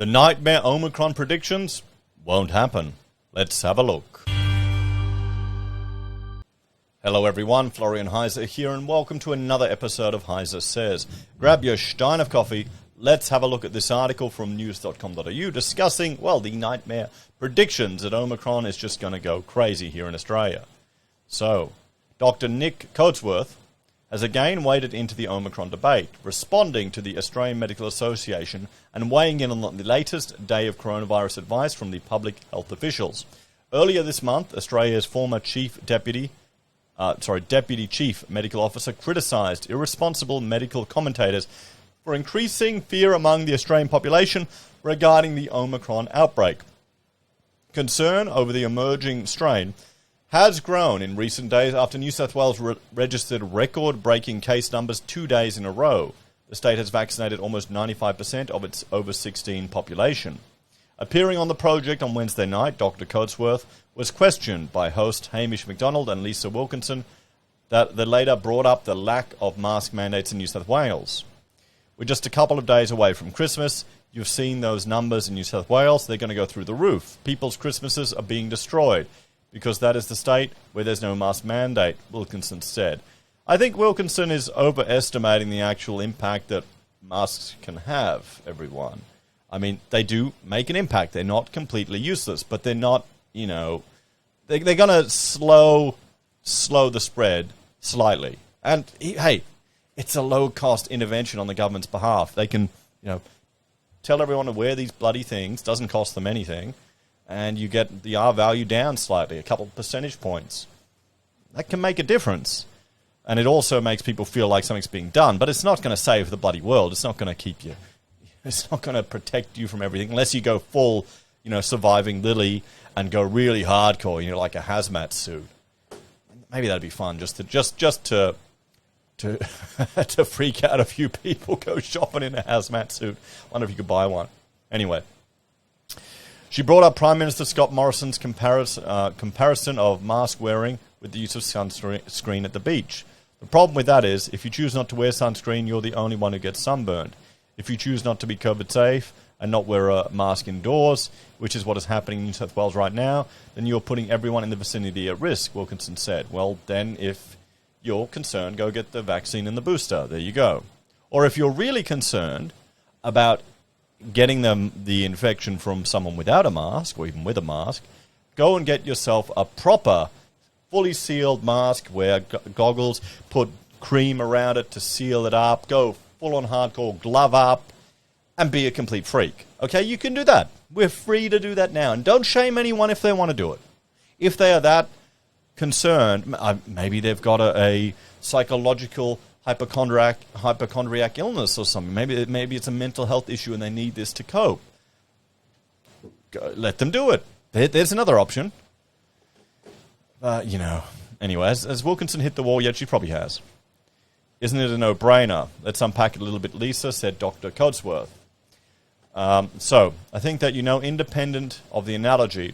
The Nightmare Omicron predictions won't happen. Let's have a look. Hello everyone, Florian.Heise here, and welcome to another episode of HeiseSays. Grab your stein of coffee. Let's have a look at this article from news.com.au discussing, well, the nightmare predictions that Omicron is just going to go crazy here in Australia. So, Dr. Nick Coatsworth has again waded into the Omicron debate, responding to the Australian Medical Association and weighing in on the latest day of coronavirus advice from the public health officials. Earlier this month, Australia's former Deputy Chief Medical Officer criticised irresponsible medical commentators for increasing fear among the Australian population regarding the Omicron outbreak. Concern over the emerging strain has grown in recent days after New South Wales registered record-breaking case numbers 2 days in a row. The state has vaccinated almost 95% of its over-16 population. Appearing on the project on Wednesday night, Dr. Coatsworth was questioned by host Hamish McDonald and Lisa Wilkinson that they later brought up the lack of mask mandates in New South Wales. We're just a couple of days away from Christmas. You've seen those numbers in New South Wales. They're going to go through the roof. People's Christmases are being destroyed, because that is the state where there's no mask mandate, Wilkinson said. I think Wilkinson is overestimating the actual impact that masks can have, everyone. I mean, they do make an impact. They're not completely useless, but they're not, they're going to slow the spread slightly. And, hey, it's a low-cost intervention on the government's behalf. They can, tell everyone to wear these bloody things. Doesn't cost them anything. And you get the R value down slightly, a couple percentage points. That can make a difference. And it also makes people feel like something's being done, but it's not going to save the bloody world. It's not going to keep you. It's not going to protect you from everything unless you go full, surviving Lily and go really hardcore, like a hazmat suit. Maybe that'd be fun just to to freak out a few people, go shopping in a hazmat suit. Wonder if you could buy one. Anyway. She brought up Prime Minister Scott Morrison's comparison of mask wearing with the use of sunscreen at the beach. The problem with that is, if you choose not to wear sunscreen, you're the only one who gets sunburned. If you choose not to be COVID safe and not wear a mask indoors, which is what is happening in New South Wales right now, then you're putting everyone in the vicinity at risk, Wilkinson said. Well, then if you're concerned, go get the vaccine and the booster. There you go. Or if you're really concerned about getting the infection from someone without a mask, or even with a mask, go and get yourself a proper, fully sealed mask, wear goggles, put cream around it to seal it up, go full-on hardcore glove up, and be a complete freak. Okay, you can do that. We're free to do that now. And don't shame anyone if they want to do it. If they are that concerned, maybe they've got a psychological hypochondriac illness or something. Maybe it's a mental health issue and they need this to cope. Let them do it. There's another option. Anyway, has Wilkinson hit the wall yet? She probably has. Isn't it a no-brainer? Let's unpack it a little bit, Lisa, said Dr. Coatsworth. So, I think that, independent of the analogy,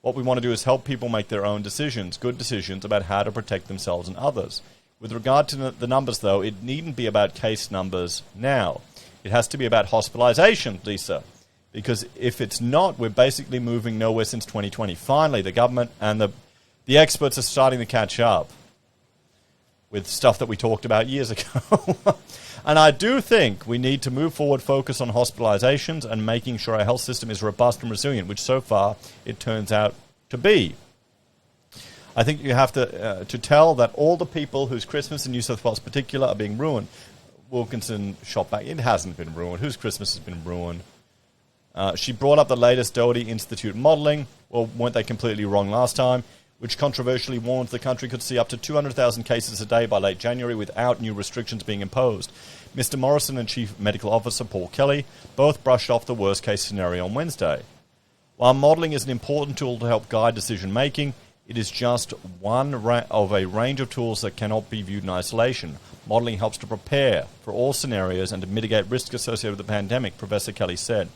what we want to do is help people make their own decisions, good decisions about how to protect themselves and others. With regard to the numbers, though, it needn't be about case numbers now. It has to be about hospitalisation, Lisa. Because if it's not, we're basically moving nowhere since 2020. Finally, the government and the experts are starting to catch up with stuff that we talked about years ago. And I do think we need to move forward, focus on hospitalisations and making sure our health system is robust and resilient, which so far it turns out to be. I think you have to tell that all the people whose Christmas in New South Wales in particular are being ruined. Wilkinson shot back. It hasn't been ruined. Whose Christmas has been ruined? She brought up the latest Doherty Institute modelling. Well, weren't they completely wrong last time? Which controversially warns the country could see up to 200,000 cases a day by late January without new restrictions being imposed. Mr. Morrison and Chief Medical Officer Paul Kelly both brushed off the worst-case scenario on Wednesday. While modelling is an important tool to help guide decision-making, it is just one of a range of tools that cannot be viewed in isolation. Modelling helps to prepare for all scenarios and to mitigate risks associated with the pandemic, Professor Kelly said.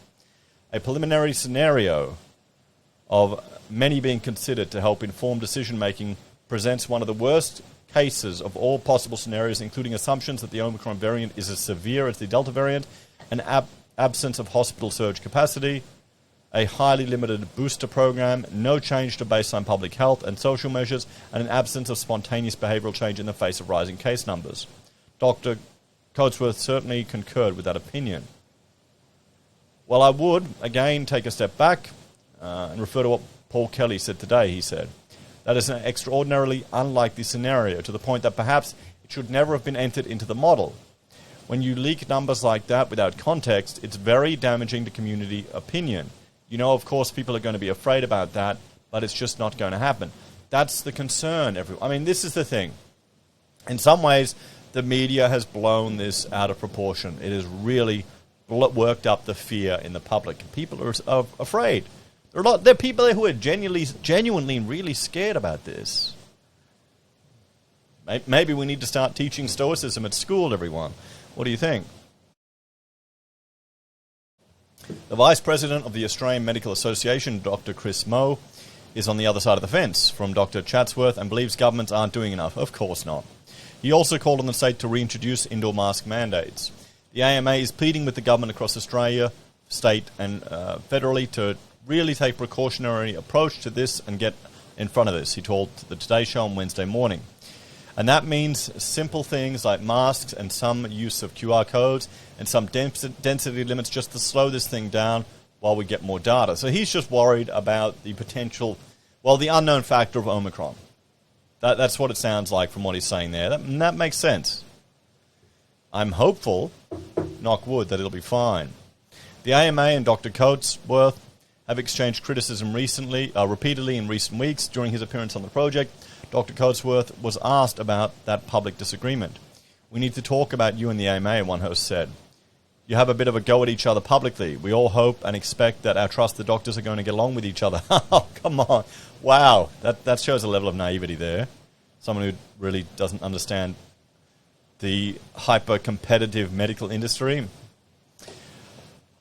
A preliminary scenario of many being considered to help inform decision-making presents one of the worst cases of all possible scenarios, including assumptions that the Omicron variant is as severe as the Delta variant and absence of hospital surge capacity, a highly limited booster program, no change to baseline public health and social measures, and an absence of spontaneous behavioural change in the face of rising case numbers. Dr. Coatsworth certainly concurred with that opinion. Well, I would, again, take a step back and refer to what Paul Kelly said today. He said, that is an extraordinarily unlikely scenario, to the point that perhaps it should never have been entered into the model. When you leak numbers like that without context, it's very damaging to community opinion. You know, of course, people are going to be afraid about that, but it's just not going to happen. That's the concern. I mean, this is the thing. In some ways, the media has blown this out of proportion. It has really worked up the fear in the public. People are afraid. There are people there who are genuinely really scared about this. Maybe we need to start teaching Stoicism at school, everyone. What do you think? The Vice President of the Australian Medical Association, Dr. Chris Moe, is on the other side of the fence from Dr. Chatsworth and believes governments aren't doing enough. Of course not. He also called on the state to reintroduce indoor mask mandates. The AMA is pleading with the government across Australia, state and federally, to really take a precautionary approach to this and get in front of this, he told the Today Show on Wednesday morning. And that means simple things like masks and some use of QR codes and some density limits just to slow this thing down while we get more data. So he's just worried about the potential, the unknown factor of Omicron. That's what it sounds like from what he's saying there. That makes sense. I'm hopeful, knock wood, that it'll be fine. The AMA and Dr. Coatsworth have exchanged criticism repeatedly in recent weeks. During his appearance on the project, Dr. Coatsworth was asked about that public disagreement. We need to talk about you and the AMA, one host said. You have a bit of a go at each other publicly. We all hope and expect that our trusted doctors are going to get along with each other. Oh, come on. Wow. That shows a level of naivety there. Someone who really doesn't understand the hyper-competitive medical industry.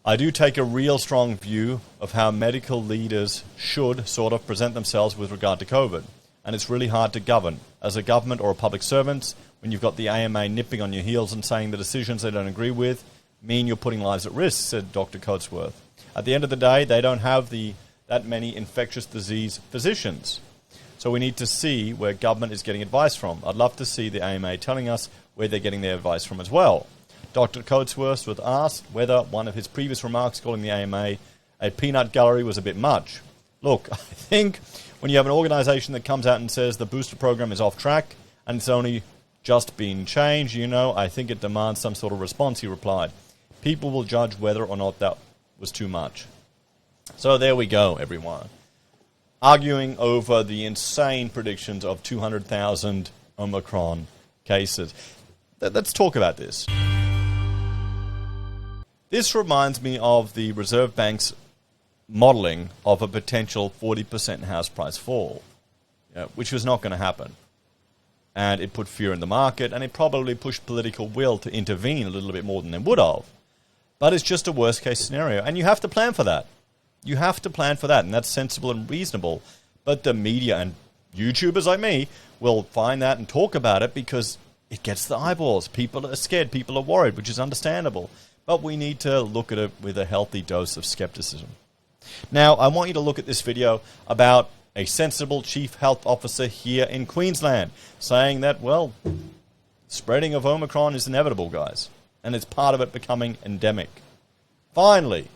I do take a real strong view of how medical leaders should sort of present themselves with regard to COVID. And it's really hard to govern. As a government or a public servant, when you've got the AMA nipping on your heels and saying the decisions they don't agree with mean you're putting lives at risk, said Dr. Coatsworth. At the end of the day, they don't have that many infectious disease physicians. So we need to see where government is getting advice from. I'd love to see the AMA telling us where they're getting their advice from as well. Dr. Coatsworth was asked whether one of his previous remarks calling the AMA a peanut gallery was a bit much. Look, I think when you have an organization that comes out and says the booster program is off track and it's only just been changed, I think it demands some sort of response, he replied. People will judge whether or not that was too much. So there we go, everyone. Arguing over the insane predictions of 200,000 Omicron cases. Let's talk about this. This reminds me of the Reserve Bank's modelling of a potential 40% house price fall, which was not going to happen. And it put fear in the market, and it probably pushed political will to intervene a little bit more than they would have. But it's just a worst-case scenario, and you have to plan for that. You have to plan for that, and that's sensible and reasonable. But the media and YouTubers like me will find that and talk about it because it gets the eyeballs. People are scared. People are worried, which is understandable. But we need to look at it with a healthy dose of skepticism. Now, I want you to look at this video about a sensible chief health officer here in Queensland saying that, spreading of Omicron is inevitable, guys. And it's part of it becoming endemic. Finally,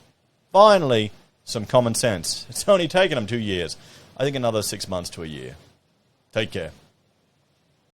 some common sense. It's only taken them 2 years. I think another 6 months to a year. Take care.